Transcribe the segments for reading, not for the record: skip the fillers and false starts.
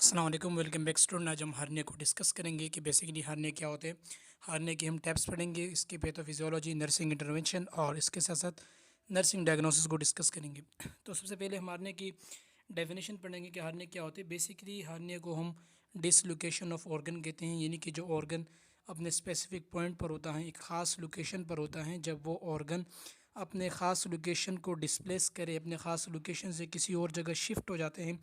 अस्सलाम वालेकुम, welcome back student. आज हम हार्निया को डिस्कस करेंगे कि बेसिकली हार्निया क्या होते हैं। हार्निया की हम टाइप्स पढ़ेंगे, इसकी पैथोफिजियोलॉजी, नर्सिंग इंटरवेंशन और इसके साथ साथ नर्सिंग डायग्नोसिस को डिस्कस करेंगे। तो सबसे पहले हम हार्निया की डेफिनेशन पढ़ेंगे कि हार्निया क्या होती है। बेसिकली हार्निया को हम डिसलोकेशन ऑफ ऑर्गन कहते हैं, यानी कि जो ऑर्गन अपने स्पेसिफिक पॉइंट पर होता है, एक ख़ास लोकेशन पर होता है, जब वो ऑर्गन अपने ख़ास लोकेशन को डिस्प्लेस करे, अपने ख़ास लोकेशन से किसी और जगह शिफ्ट हो जाते हैं,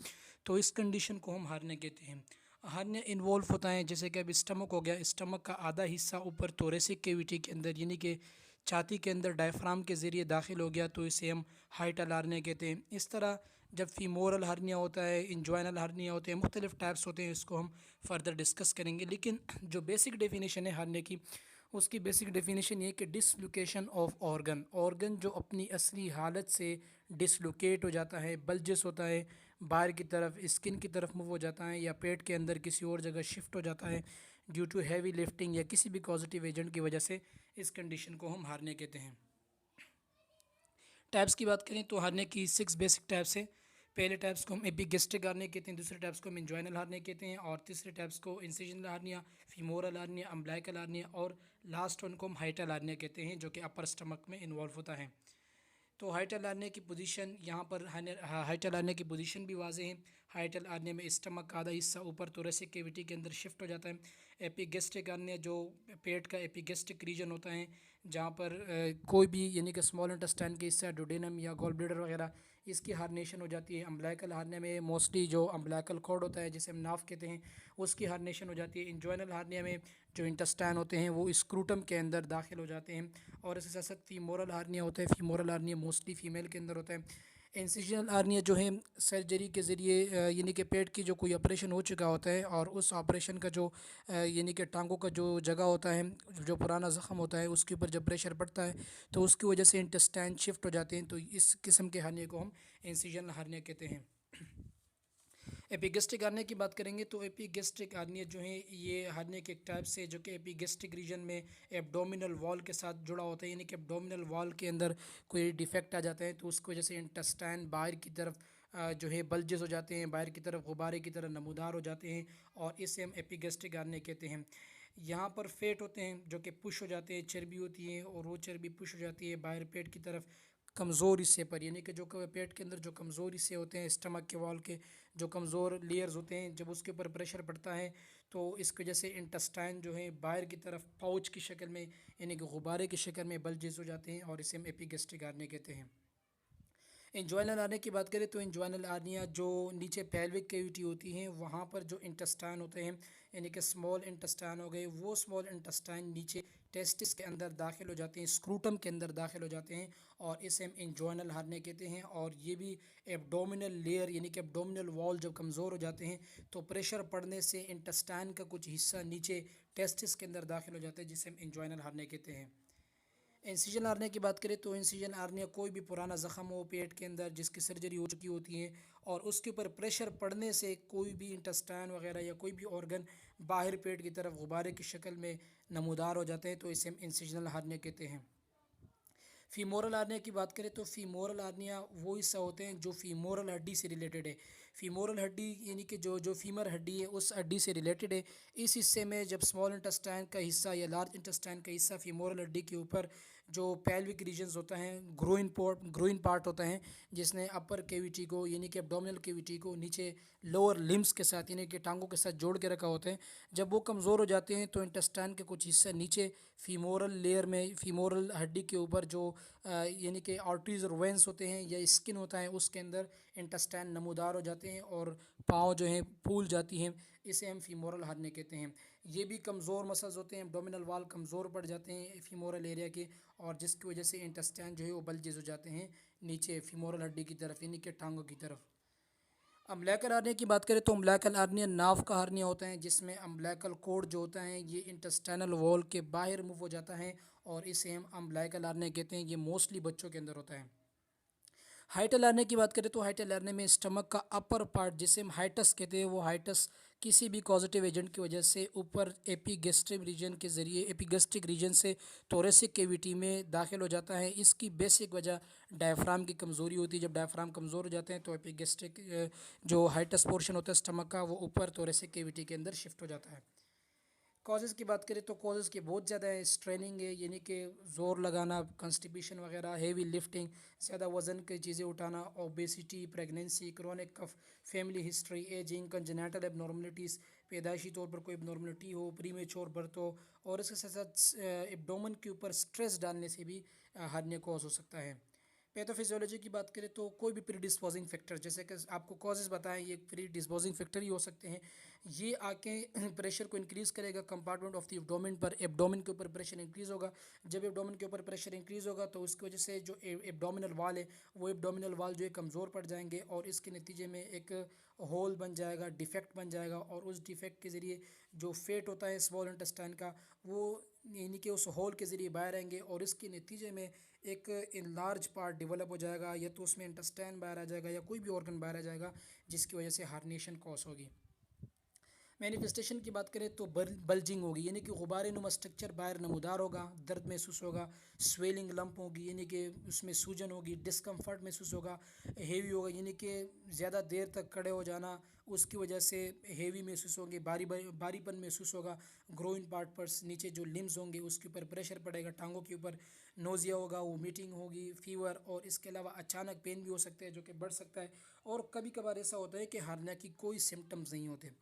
तो इस कंडीशन को हम हार्निया कहते हैं। हार्निया इन्वॉल्व होता है, जैसे कि अब स्टमक हो गया, स्टमक का आधा हिस्सा ऊपर थोरेसिक कैविटी के अंदर यानी कि छाती के अंदर डायफ्राम के ज़रिए दाखिल हो गया, तो इसे हम हाइटल हार्निया कहते हैं। इस तरह जब फीमोरल हार्निया होता है, इंजॉइनल हार्निया होते हैं, मुख्तलिफ टाइप्स होते हैं, इसको हम फर्दर डिस्कस करेंगे। लेकिन जो बेसिक डेफिनेशन है हार्निया की, उसकी बेसिक डेफिनेशन ये कि डिसलोकेशन ऑफ ऑर्गन, ऑर्गन जो अपनी असली हालत से डिसलोकेट हो जाता है, बल्जिस होता है, बाहर की तरफ स्किन की तरफ मूव हो जाता है, या पेट के अंदर किसी और जगह शिफ्ट हो जाता है ड्यू टू हैवी लिफ्टिंग या किसी भी पॉजिटिव एजेंट की वजह से, इस कंडीशन को हम हार्निया कहते हैं। टाइप्स की बात करें तो हार्निया की 6 बेसिक टाइप्स है। पहले टाइप्स को हम एपिगेस्ट्रिक हार्निया कहते हैं, दूसरे टाइप्स को हम इंजॉइनल हार्निया कहते हैं, और तीसरे टाइप्स को incisional hernia, femoral hernia, umbilical hernia, और लास्ट वन को हम हाइटल हार्निया कहते हैं, जो कि अपर स्टमक में इन्वॉल्व होता है। तो हाइटल आर्निया की पोजीशन यहाँ पर हाइटल आर्निया की पोजीशन भी वाज़ेह है। हाइटल आर्निया में स्टमक का आधा हिस्सा ऊपर थोरेसिक कैविटी के अंदर शिफ्ट हो जाता है। एपिगेस्ट्रिक आर्निया जो पेट का एपिगेस्ट्रिक रीजन होता है, जहाँ पर कोई भी यानी कि स्मॉल इंटेस्टाइन के हिस्सा डोडेनम या गॉल ब्लैडर वगैरह, इसकी हार्नेशन हो जाती है। अम्बिलिकल हार्निया में मोस्टली जो अम्बिलिकल कॉर्ड होता है, जिसे हम नाफ कहते हैं, उसकी हार्नेशन हो जाती है। इंजॉइनल हार्निया में जो इंटेस्टाइन होते हैं वो स्क्रूटम के अंदर दाखिल हो जाते हैं। और इसके साथ साथ फीमोरल हार्निया होता है, फीमोरल हार्निया मोस्टली फीमेल के अंदर होता है। इंसिजनल हार्निया जो है सर्जरी के ज़रिए यानी कि पेट की जो कोई ऑपरेशन हो चुका होता है, और उस ऑपरेशन का जो यानी कि टांगों का जो जगह होता है, जो पुराना ज़ख़म होता है, उसके ऊपर जब प्रेशर पड़ता है तो उसकी वजह से इंटेस्टाइन शिफ्ट हो जाते हैं, तो इस किस्म के हार्निया को हम इंसिजनल हार्निया कहते हैं। एपिगेस्ट्रिक हार्निया की बात करेंगे तो एपिगेस्ट्रिक हार्निया जो है ये हार्निया के एक टाइप से, जो कि एपिगेस्ट्रिक रीजन में एब्डोमिनल वॉल के साथ जुड़ा होता है, यानी कि एब्डोमिनल वॉल के अंदर कोई डिफेक्ट आ जाता है, तो उसकी वजह से इंटेस्टाइन बाहर की तरफ जो है बल्जेस हो जाते हैं, बाहर की तरफ गुब्बारे की तरह नमूदार हो जाते हैं, और इसे हम एपिगेस्ट्रिक हार्निया कहते हैं। यहाँ पर फेट होते हैं जो कि पुश हो जाते हैं, चर्बी होती है, और वो चर्बी पुश हो जाती है बाहर पेट की तरफ कमज़ोर हिस्से पर, यानी कि जो पेट के अंदर जो कमज़ोर हिस्से होते हैं, स्टमक के वॉल के जो कमज़ोर लेयर्स होते हैं, जब उसके ऊपर प्रेशर पड़ता है तो इसकी वजह से इंटेस्टाइन जो है बाहर की तरफ पाउच की शक्ल में, यानी कि गुब्बारे की शक्ल में बल्जेस हो जाते हैं, और इसे हम एपिगेस्ट्रिक हार्निया कहते हैं। इंजॉइनल हार्निया की बात करें तो इंजॉइनल हार्निया जो नीचे पेल्विक कैविटी होती है, वहाँ पर जो इंटेस्टाइन होते हैं, यानी कि स्मॉल इंटेस्टाइन हो गए, वो स्मॉल इंटेस्टाइन नीचे टेस्टिस के अंदर दाखिल हो जाते हैं, स्क्रूटम के अंदर दाखिल हो जाते हैं, और इसे हम इंजॉइनल हार्निया कहते हैं। और ये भी एब्डोमिनल लेयर यानी कि एब्डोमिनल वॉल जब कमज़ोर हो जाते हैं तो प्रेशर पड़ने से इंटेस्टाइन का कुछ हिस्सा नीचे टेस्टिस के अंदर दाखिल हो जाता है, जिसे हम इंजॉइनल हार्निया कहते हैं। इंसिजन हार्निया की बात करें तो इंसिजन हार्निया कोई भी पुराना ज़ख़म हो पेट के अंदर जिसकी सर्जरी हो चुकी होती है, और उसके ऊपर प्रेशर पड़ने से कोई भी इंटेस्टाइन वगैरह या कोई भी ऑर्गन बाहर पेट की तरफ गुब्बारे की शक्ल में नमूदार हो जाते हैं, तो इसे हम इंसिजनल हार्निया कहते हैं। फीमोरल हार्निया की बात करें तो फीमोरल हार्निया वो हिस्सा होते हैं जो फीमोरल हड्डी से रिलेटेड है। फीमोरल हड्डी यानी कि जो जो फीमर हड्डी है उस हड्डी से रिलेटेड है। इस हिस्से में जब स्मॉल इंटेस्टाइन का हिस्सा या लार्ज इंटेस्टाइन का हिस्सा फीमोरल हड्डी के ऊपर जो पेल्विक रीजन्स होता है, ग्रोइन पार्ट होता है, जिसने अपर कैविटी को यानी कि एब्डोमिनल कैविटी को नीचे लोअर लिम्स के साथ यानी कि टांगों के साथ जोड़ के रखा होता है, जब वो कमज़ोर हो जाते हैं तो इंटेस्टाइन के कुछ हिस्सा नीचे फीमोरल लेयर में, फीमोरल हड्डी के ऊपर जो यानी कि आर्टरीज और वेंस होते हैं या स्किन होता है, उसके अंदर इंटेस्टाइन नमूदार हो जाते हैं और पाँव जो हैं फूल जाती हैं, इसे हम फीमोरल हार्निया कहते हैं। ये भी कमज़ोर मसल्स होते हैं, एब्डोमिनल वाल कमज़ोर पड़ जाते हैं फीमोरल एरिया के, और जिसकी वजह से इंटेस्टाइन जो है वो बल्जेस हो जाते हैं नीचे फीमोरल हड्डी की तरफ यानी कि टांगों की तरफ। अम्बिलिकल हार्निया की बात करें तो अम्बिलिकल हार्निया नाव का हार्निया होता है, जिसमें अम्बिलिकल कोड जो होता है ये इंटेस्टाइनल वॉल के बाहर मूव हो जाता है, और इसे हम अम्बिलिकल हार्निया कहते हैं। ये मोस्टली बच्चों के अंदर होता है। हाइटल एर्निया की बात करें तो हाइटल एर्निया में स्टमक का अपर पार्ट जिसे हम हाइटस कहते हैं, वो हाइटस किसी भी पॉजिटिव एजेंट की वजह से ऊपर एपिगेस्ट्रिक रीजन के ज़रिए, एपिगेस्ट्रिक रीजन से थोरेसिक कैविटी में दाखिल हो जाता है। इसकी बेसिक वजह डायफ्राम की कमज़ोरी होती है। जब डायफ्राम कमज़ोर हो जाते हैं तो एपिगेस्ट्रिक जो हाइटस पोर्शन होता है स्टमक का, वो ऊपर थोरेसिक कैविटी के अंदर शिफ्ट हो जाता है। कॉजेज़ की बात करें तो कॉजेज़ के बहुत ज़्यादा है। स्ट्रेनिंग है, यानी कि ज़ोर लगाना, कंस्टिपेशन वगैरह, हेवी लिफ्टिंग, ज़्यादा वज़न की चीज़ें उठाना, obesity, pregnancy, chronic cough, family history, ageing, congenital abnormalities, पैदाइशी तौर पर कोई एबनॉर्मलिटी हो, प्रीमेच्योर बर्थ हो, और इसके साथ साथ एब्डोमेन के ऊपर स्ट्रेस डालने से भी हार्निया कॉज हो सकता है। पैथोफिजियोलॉजी की बात करें तो कोई भी प्रीडिस्पोजिंग फैक्टर, जैसे कि आपको कॉजेज़ बताएं, ये प्रीडिस्पोजिंग फैक्टर ही हो सकते हैं। ये आके प्रेशर को इंक्रीज़ करेगा कंपार्टमेंट ऑफ द एब्डोमेन पर, एब्डोमेन के ऊपर प्रेशर इंक्रीज़ होगा। जब एब्डोमेन के ऊपर प्रेशर इंक्रीज़ होगा तो उसकी वजह से जो एब्डोमिनल वाल है, वो एब्डोमिनल वाल जो है कमज़ोर पड़ जाएंगे, और इसके नतीजे में एक होल बन जाएगा, डिफेक्ट बन जाएगा, और उस डिफेक्ट के ज़रिए जो फेट होता है स्मॉल इंटेस्टाइन का, वो यानी कि उस होल के ज़रिए बाहर आएंगे, और इसके नतीजे में एक लार्ज पार्ट डेवलप हो जाएगा, या तो उसमें इंटेस्टाइन बाहर आ जाएगा या कोई भी ऑर्गन बाहर आ जाएगा, जिसकी वजह से हार्निएशन कॉज होगी। मैनिफेस्टेशन की बात करें तो बल्जिंग होगी, यानी कि गुब्बारे नुमा स्ट्रक्चर बाहर नमूदार होगा, दर्द महसूस होगा, स्वेलिंग लंप होगी, यानी कि उसमें सूजन होगी, डिस्कम्फर्ट महसूस होगा, हेवी होगा, यानी कि ज़्यादा देर तक खड़े हो जाना, उसकी वजह से हेवी महसूस होंगे, भारीपन महसूस होगा, ग्रोइन पार्ट पर नीचे जो लिम्स होंगे उसके ऊपर प्रेशर पड़ेगा, टांगों के ऊपर, नोज़िया होगा, वोमिटिंग होगी, फीवर, और इसके अलावा अचानक पेन भी हो सकता है जो कि बढ़ सकता है। और कभी कभार ऐसा होता है कि हार्निया की कोई सिम्टम्स नहीं होते।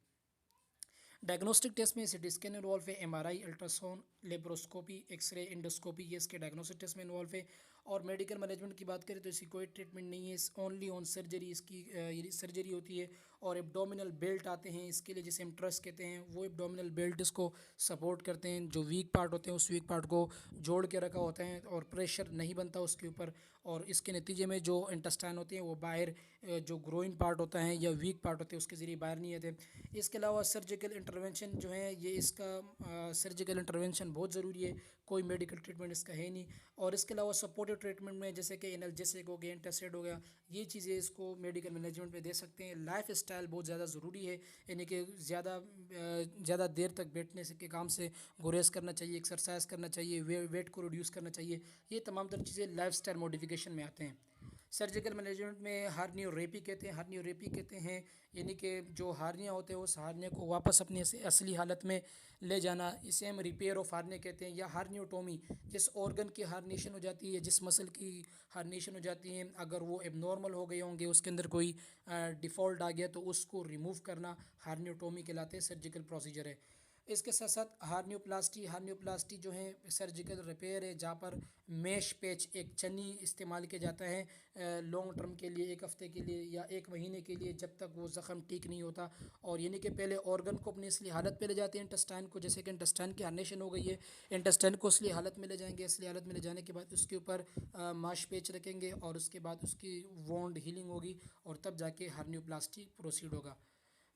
डायग्नोस्टिक टेस्ट में सिटी स्कैन इन्वॉल्व है, MRI, ultrasound, laparoscopy, x-ray, endoscopy, ये इसके डायग्नोस्टिक टेस्ट में इन्वॉल्व है। और मेडिकल मैनेजमेंट की बात करें तो इसकी कोई ट्रीटमेंट नहीं है, ओनली ऑन सर्जरी, इसकी सर्जरी होती है। और एब्डोमिनल बेल्ट आते हैं इसके लिए, जिसे हम ट्रस कहते हैं, वो एब्डोमिनल बेल्ट इसको सपोर्ट करते हैं, जो वीक पार्ट होते हैं उस वीक पार्ट को जोड़ के रखा होता है, और प्रेशर नहीं बनता उसके ऊपर, और इसके नतीजे में जो इंटेस्टाइन होते हैं वो बाहर, जो ग्रोइन पार्ट होता है या वीक पार्ट होते हैं उसके ज़रिए बाहर नहीं आते। इसके अलावा सर्जिकल इंटरवेंशन जो है, ये इसका सर्जिकल इंटरवेंशन बहुत ज़रूरी है, कोई मेडिकल ट्रीटमेंट इसका है नहीं। और इसके अलावा सपोर्टिव ट्रीटमेंट में जैसे कि एनाल्जेसिक हो गया, एंटासिड हो गया, ये चीज़ें इसको मेडिकल मैनेजमेंट में दे सकते हैं। लाइफ स्टाइल बहुत ज़्यादा ज़रूरी है, यानी कि ज़्यादा देर तक बैठने से के काम से गुरेज करना चाहिए, एक्सरसाइज करना चाहिए, वेट को रिड्यूस करना चाहिए। ये तमाम तर चीज़ें लाइफ स्टाइल मॉडिफिकेशन में आते हैं। सर्जिकल मैनेजमेंट में हार्नियोरेपी कहते हैं, हार्नियोरेपी कहते हैं यानी कि जो हार्निया होते हैं उस हार्निया को वापस अपनी असली हालत में ले जाना, इसे हम रिपेयर ऑफ हार्निया कहते हैं। या हार्नियोटोमी, जिस ऑर्गन की हार्निएशन हो जाती है, जिस मसल की हार्निएशन हो जाती है, अगर वो एबनॉर्मल हो गए होंगे, उसके अंदर कोई डिफ़ॉल्ट आ गया, तो उसको रिमूव करना हार्नियोटोमी कहलाते हैं, सर्जिकल प्रोसीजर है। इसके साथ साथ हार्नियोप्लास्टी, हार्नियोप्लास्टी जो है सर्जिकल रिपेयर है, जहाँ पर मेश पेच, एक चन्नी इस्तेमाल किया जाता है लॉन्ग टर्म के लिए, एक हफ्ते के लिए या एक महीने के लिए, जब तक वो ज़ख़म ठीक नहीं होता। और यानी कि पहले ऑर्गन को अपनी असली हालत पे ले जाते हैं, इंटेस्टाइन को, जैसे कि इंटेस्टाइन की हार्नेशन हो गई है, इंटेस्टाइन को असली हालत में ले जाएंगे, असली हालत में ले जाने के बाद उसके ऊपर माश पेच रखेंगे, और उसके बाद उसकी वोंड हीलिंग होगी, और तब जाके हार्नियोप्लास्टी प्रोसीड होगा।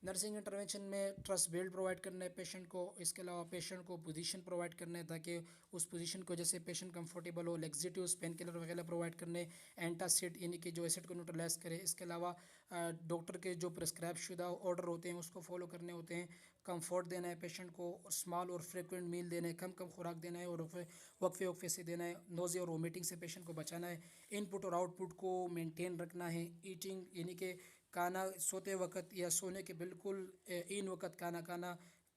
नर्सिंग इंटरवेंशन में ट्रस बेल्ट प्रोवाइड करना है पेशेंट को, इसके अलावा पेशेंट को पोजीशन प्रोवाइड करना है ताकि उस पोजीशन को जैसे पेशेंट कंफर्टेबल हो, लेक्सिटिव्स, पेन किलर वगैरह प्रोवाइड करने, एंटासिड यानी कि जो एसिड को न्यूट्रलाइज करे। इसके अलावा डॉक्टर के जो प्रिस्क्राइब शुदा ऑर्डर होते हैं उसको फॉलो करने होते हैं। कंफर्ट देना है पेशेंट को, स्मॉल और फ्रिक्वेंट मील देना है, कम कम खुराक देना है, और वक्फे वक्फे से देना है। नोज़े और वोमिटिंग से पेशेंट को बचाना है। इनपुट और आउटपुट को मेंटेन रखना है। ईटिंग यानी कि खाना सोते वक्त या सोने के बिल्कुल इन वक्त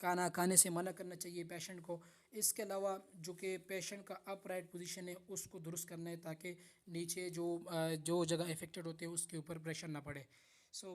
खाना खाने से मना करना चाहिए पेशेंट को। इसके अलावा जो कि पेशेंट का अपराइट पोजीशन है उसको दुरुस्त करना है, ताकि नीचे जो जगह इफेक्टेड होती है उसके ऊपर प्रेशर ना पड़े। सो